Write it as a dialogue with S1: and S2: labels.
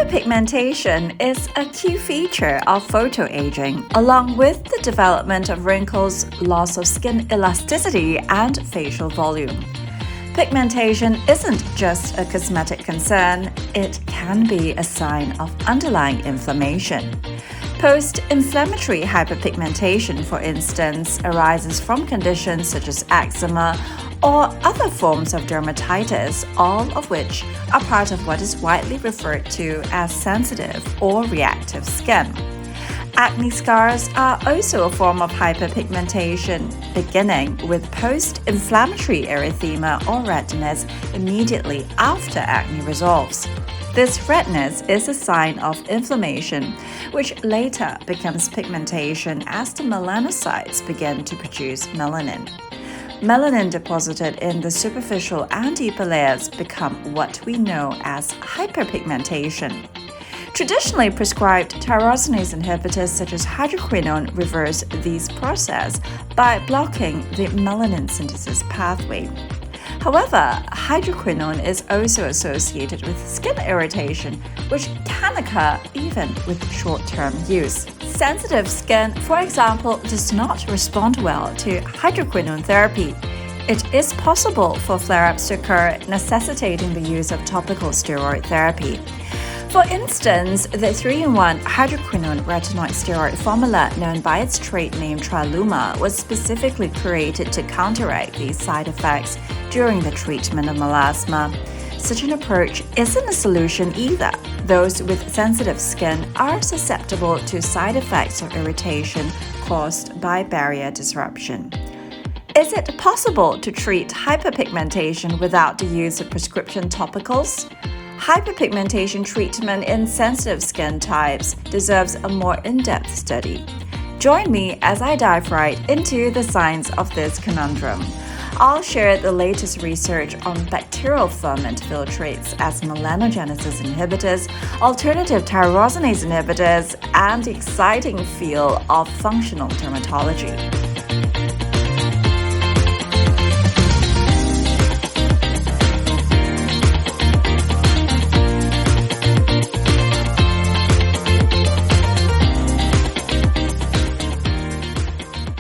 S1: Hyperpigmentation is a key feature of photoaging, along with the development of wrinkles, loss of skin elasticity, and facial volume. Pigmentation isn't just a cosmetic concern, it can be a sign of underlying inflammation. Post-inflammatory hyperpigmentation, for instance, arises from conditions such as eczema or other forms of dermatitis, all of which are part of what is widely referred to as sensitive or reactive skin. Acne scars are also a form of hyperpigmentation, beginning with post-inflammatory erythema or redness immediately after acne resolves. This redness is a sign of inflammation, which later becomes pigmentation as the melanocytes begin to produce melanin. Melanin deposited in the superficial and deeper layers become what we know as hyperpigmentation. Traditionally prescribed tyrosinase inhibitors such as hydroquinone reverse these processes by blocking the melanin synthesis pathway. However, hydroquinone is also associated with skin irritation, which can occur even with short-term use. Sensitive skin, for example, does not respond well to hydroquinone therapy. It is possible for flare-ups to occur, necessitating the use of topical steroid therapy. For instance, the 3-in-1 hydroquinone retinoid steroid formula, known by its trade name Triluma, was specifically created to counteract these side effects during the treatment of melasma. Such an approach isn't a solution either. Those with sensitive skin are susceptible to side effects or irritation caused by barrier disruption. Is it possible to treat hyperpigmentation without the use of prescription topicals? Hyperpigmentation treatment in sensitive skin types deserves a more in-depth study. Join me as I dive right into the science of this conundrum. I'll share the latest research on bacterial ferment filtrates as melanogenesis inhibitors, alternative tyrosinase inhibitors, and the exciting field of functional dermatology.